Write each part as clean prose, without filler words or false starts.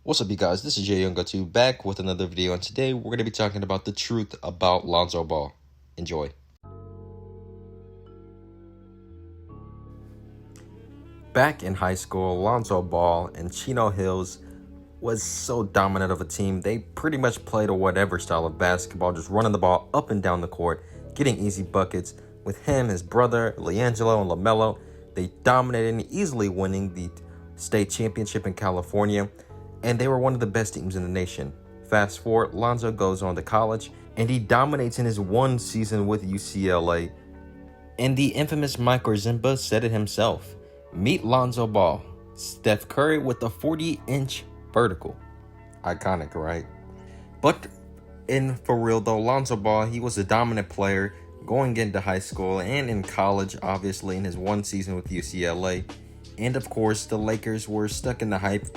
What's up, you guys? This is Jay Younga2 back with another video, and today we're going to be talking about the truth about Lonzo Ball. Enjoy. Back in high school, Lonzo Ball and Chino Hills was so dominant of a team. They pretty much played a whatever style of basketball, just running the ball up and down the court, getting easy buckets. With him, his brother, LiAngelo, and LaMelo, they dominated and easily winning the state championship in California. And they were one of the best teams in the nation. Fast forward, Lonzo goes on to college, and he dominates in his one season with UCLA. And the infamous Mike Orzimba said it himself. Meet Lonzo Ball, Steph Curry with a 40-inch vertical. Iconic, right? But for real though, Lonzo Ball, he was a dominant player going into high school and in college, obviously, in his one season with UCLA. And of course, the Lakers were stuck in the hype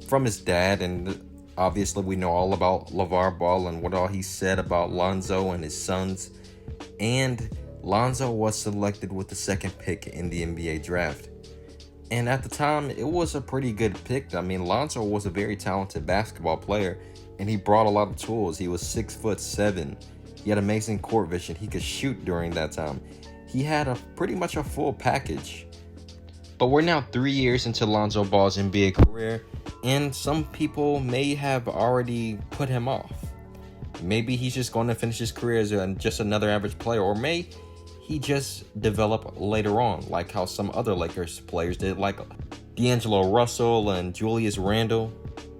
from his dad, and obviously we know all about LeVar Ball and what all he said about Lonzo and his sons. And Lonzo was selected with the second pick in the NBA draft. And at the time, it was a pretty good pick. I mean, Lonzo was a very talented basketball player, and he brought a lot of tools. He was 6'7". He had amazing court vision. He could shoot during that time. He had pretty much a full package. But we're now 3 years into Lonzo Ball's NBA career, and some people may have already put him off. Maybe he's just going to finish his career as just another average player, or may he just develop later on, like how some other Lakers players did, like D'Angelo Russell and Julius Randle.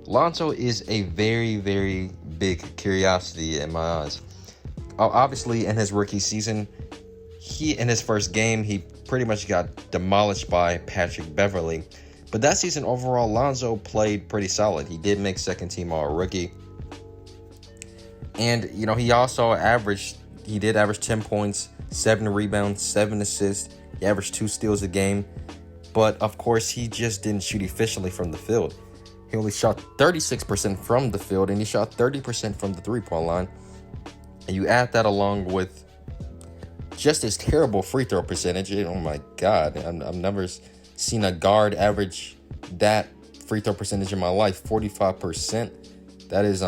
Lonzo is a very, very big curiosity in my eyes. Obviously, in his rookie season, in his first game, he pretty much got demolished by Patrick Beverley. But that season overall, Lonzo played pretty solid. He did make second team all-rookie. And, he also averaged 10 points, 7 rebounds, 7 assists. He averaged 2 steals a game. But, of course, he just didn't shoot efficiently from the field. He only shot 36% from the field, and he shot 30% from the three-point line. And you add that along with just his terrible free throw percentage. Oh my God, I've never seen a guard average that free throw percentage in my life. 45%. That is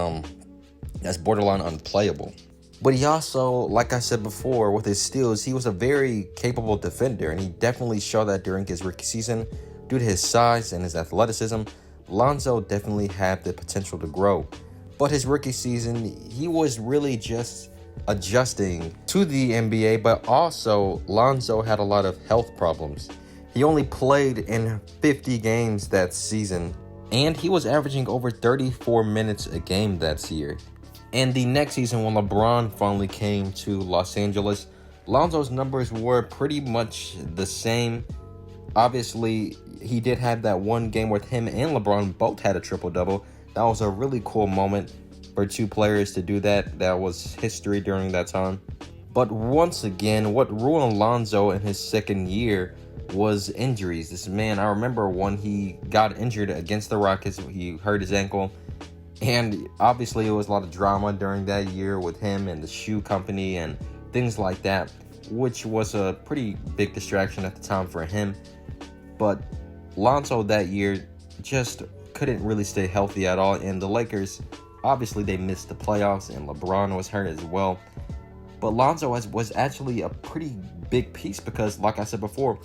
that's borderline unplayable. But he also, like I said before, with his steals, he was a very capable defender, and he definitely showed that during his rookie season. Due to his size and his athleticism, Lonzo definitely had the potential to grow. But his rookie season, he was really just adjusting to the NBA, but also Lonzo had a lot of health problems. He only played in 50 games that season, and he was averaging over 34 minutes a game that year. And the next season, when LeBron finally came to Los Angeles, Lonzo's numbers were pretty much the same. Obviously, he did have that one game where him and LeBron both had a triple-double. That was a really cool moment for two players to do that. That was history during that time. But once again, what ruined Lonzo in his second year was injuries. This man, I remember when he got injured against the Rockets, he hurt his ankle. And obviously, it was a lot of drama during that year with him and the shoe company and things like that, which was a pretty big distraction at the time for him. But Lonzo that year just couldn't really stay healthy at all. And the Lakers, obviously, they missed the playoffs, and LeBron was hurt as well. But Lonzo was actually a pretty big piece because, like I said before,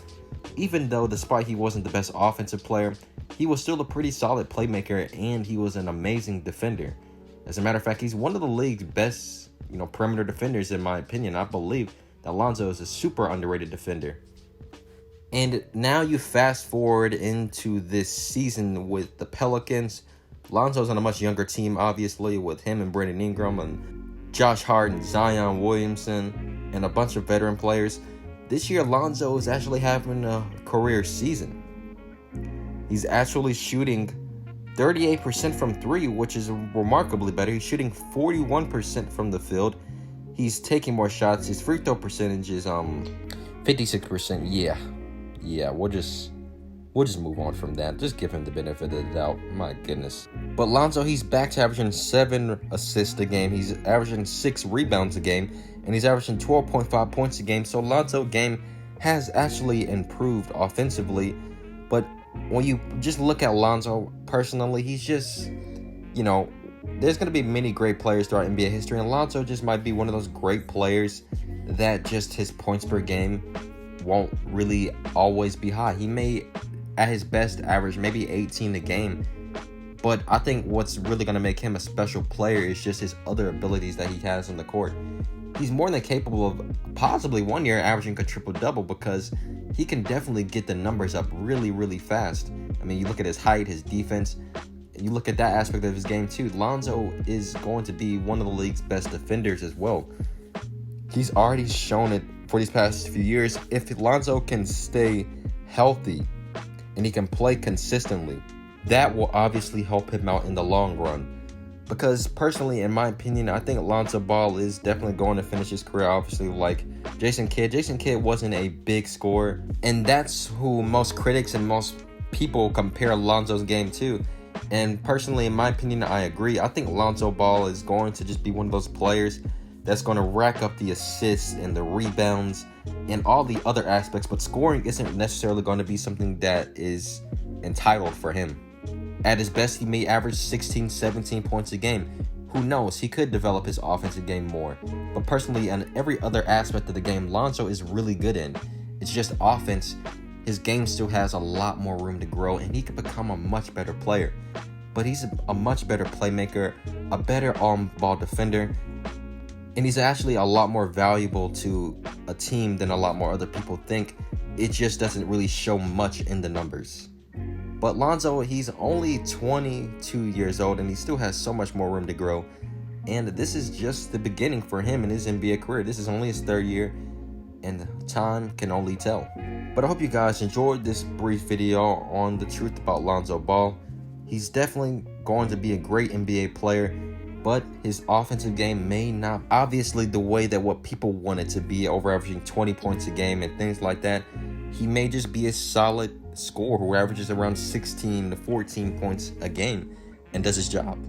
even though despite he wasn't the best offensive player, he was still a pretty solid playmaker, and he was an amazing defender. As a matter of fact, he's one of the league's best, perimeter defenders, in my opinion. I believe that Lonzo is a super underrated defender. And now you fast forward into this season with the Pelicans. Lonzo's on a much younger team, obviously, with him and Brandon Ingram and Josh Hart and Zion Williamson and a bunch of veteran players. This year, Lonzo is actually having a career season. He's actually shooting 38% from 3, which is remarkably better. He's shooting 41% from the field. He's taking more shots. His free throw percentage is 56%. Yeah, we'll just move on from that. Just give him the benefit of the doubt. My goodness. But Lonzo, he's back to averaging 7 assists a game. He's averaging 6 rebounds a game, and he's averaging 12.5 points a game. So Lonzo's game has actually improved offensively. But when you just look at Lonzo personally, he's just you know, there's going to be many great players throughout NBA history, and Lonzo just might be one of those great players that just his points per game won't really always be high. He may, at his best, average maybe 18 a game. But I think what's really going to make him a special player is just his other abilities that he has on the court. He's more than capable of possibly one year averaging a triple-double, because he can definitely get the numbers up really, really fast. I mean, you look at his height, his defense, and you look at that aspect of his game too. Lonzo is going to be one of the league's best defenders as well. He's already shown it for these past few years. If Lonzo can stay healthy and he can play consistently, that will obviously help him out in the long run. Because personally, in my opinion, I think Lonzo Ball is definitely going to finish his career, obviously, like Jason Kidd. Jason Kidd wasn't a big scorer, and that's who most critics and most people compare Lonzo's game to. And personally, in my opinion, I agree. I think Lonzo Ball is going to just be one of those players that's going to rack up the assists and the rebounds and all the other aspects, but scoring isn't necessarily going to be something that is entitled for him. At his best, he may average 16, 17 points a game. Who knows? He could develop his offensive game more. But personally, on every other aspect of the game, Lonzo is really good in. It's just offense. His game still has a lot more room to grow, and he could become a much better player. But he's a much better playmaker, a better on-ball defender, and he's actually a lot more valuable to a team than a lot more other people think. It just doesn't really show much in the numbers. But Lonzo, he's only 22 years old, and he still has so much more room to grow. And this is just the beginning for him in his NBA career. This is only his third year, and time can only tell. But I hope you guys enjoyed this brief video on the truth about Lonzo Ball. He's definitely going to be a great NBA player, but his offensive game may not obviously the way that what people want it to be, over averaging 20 points a game and things like that. He may just be a solid scorer who averages around 16 to 14 points a game and does his job.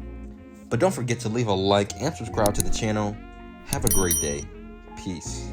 But don't forget to leave a like and subscribe to the channel. Have a great day. Peace.